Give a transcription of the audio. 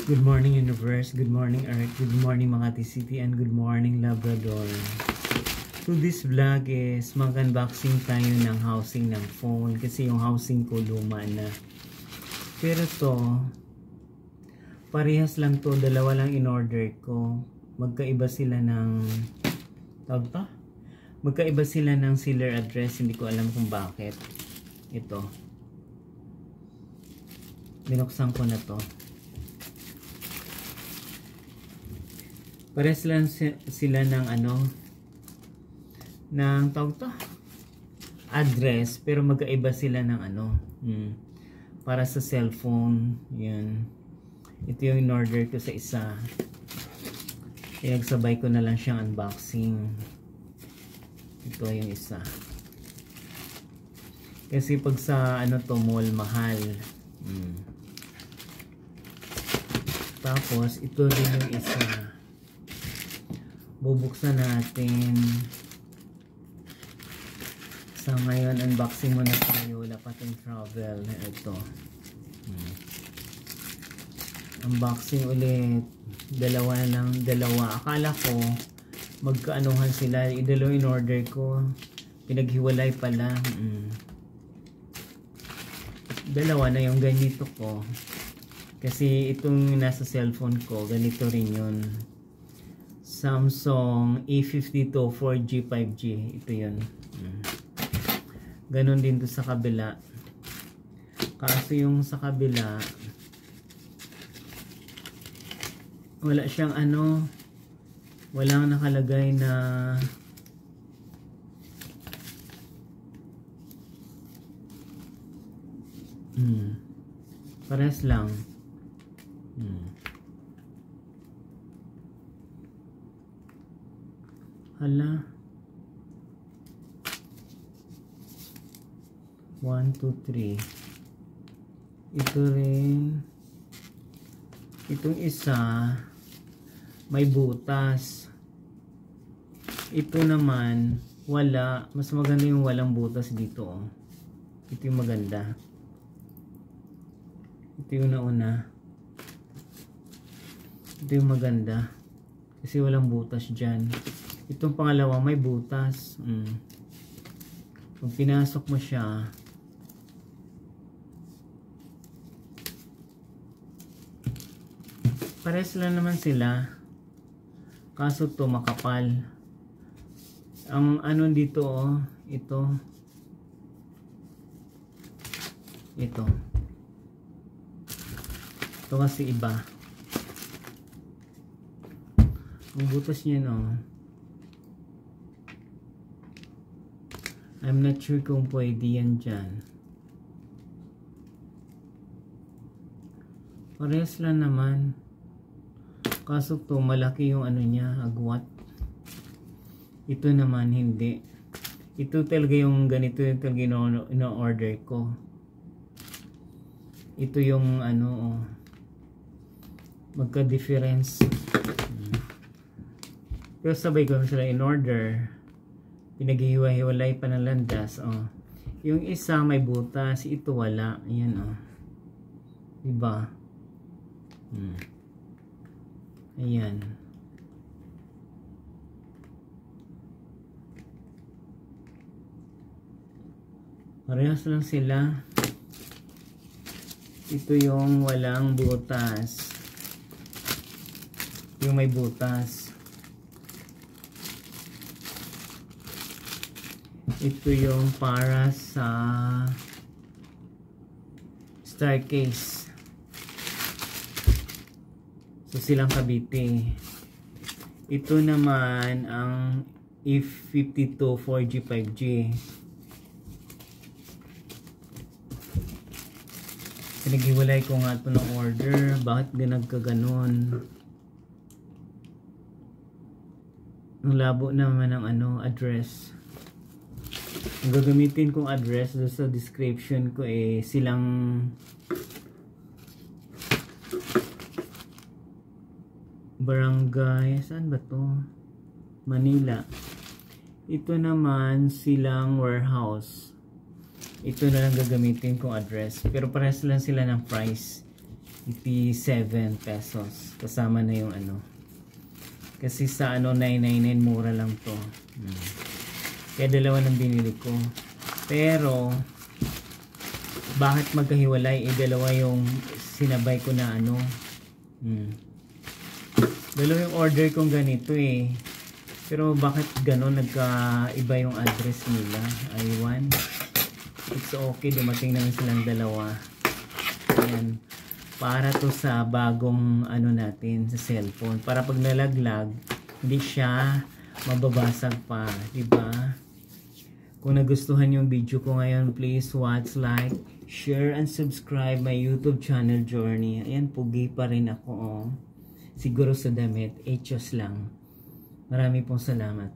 Good morning universe, good morning Earth, good morning Makati City, and good morning Labrador. So this vlog is mag-unboxing tayo ng housing ng phone kasi yung housing ko luma na. Pero to, parehas lang to, dalawa lang in order ko. Magkaiba sila ng magkaiba sila ng seller address, hindi ko alam kung bakit. Ito. Binuksan ko na to. Parehas lang sila ng ng address, pero magkaiba sila ng para sa cellphone. Yan. Ito yung in order ko sa isa. Nagsabay ko na lang siyang unboxing. Ito yung isa. Kasi pag sa mall, mahal. Tapos ito din yung isa. Bubuksan natin. Sa ngayon, unboxing muna tayo. Wala pa tayong travel. Ito. Unboxing ulit. Dalawa. Akala ko magkaanuhan sila. Idalo in order ko. Pinaghiwalay pala. Dalawa na yung ganito ko. Kasi itong nasa cellphone ko, ganito rin yun. Samsung A52 4G 5G. Ito yun. Ganon din to sa kabila. Kaso yung sa kabila, wala siyang walang nakalagay na parehas lang. Hala. 1, 2, 3. Ito rin. Itong isa may butas. Ito naman wala. Mas maganda yung walang butas dito. Ito yung maganda. Ito yung nauna. Ito yung maganda. Kasi walang butas dyan. Itong pangalawa may butas. Kung pinasok mo siya, pares lang naman sila. Kaso to makapal. Ang dito ito. Ito kasi iba. Ang butas niya I'm not sure kung pwede yan dyan. Parehas lang naman. Kaso to malaki yung niya, agwat. Ito naman hindi. Ito talaga yung ganito yung talaga ino-order ko. Ito yung magka-difference. Pero sabay ko sila in order. Pinaghihiwa-hiwalay pa ng landas. Yung isa may butas, ito wala. Ayan diba? Ayan. Parehas lang sila. Ito yung walang butas. Yung may butas. Ito yung para sa staircase. So silang kabiti. Ito naman ang A52 4G 5G. Pinaghiwalay ko nga ito ng order. Bakit nagkaganon? Ang labo naman ng address. Ang gagamitin kong address doon sa description ko silang barangay, saan ba to? Manila. Ito naman silang warehouse. Ito na lang gagamitin kong address. Pero parehas lang sila ng price. 87 pesos. Kasama na yung ano. Kasi sa ano 999 mura lang to. Kaya dalawa nang binili ko. Pero bakit magkahiwalay? Dalawa yung sinabay ko na ano. Dalawa yung order kong ganito eh. Pero bakit gano'n nagkaiba yung address nila? I1. It's okay. Dumating naman silang dalawa. Ayan. Para to sa bagong ano natin sa cellphone. Para pag nalaglag, hindi siya mababasag pa. Diba? Kung nagustuhan yung video ko ngayon, please watch, like, share, and subscribe my YouTube channel Journey. Ayan, pugi pa rin ako. Oh. Siguro sa damit, 8 lang. Marami pong salamat.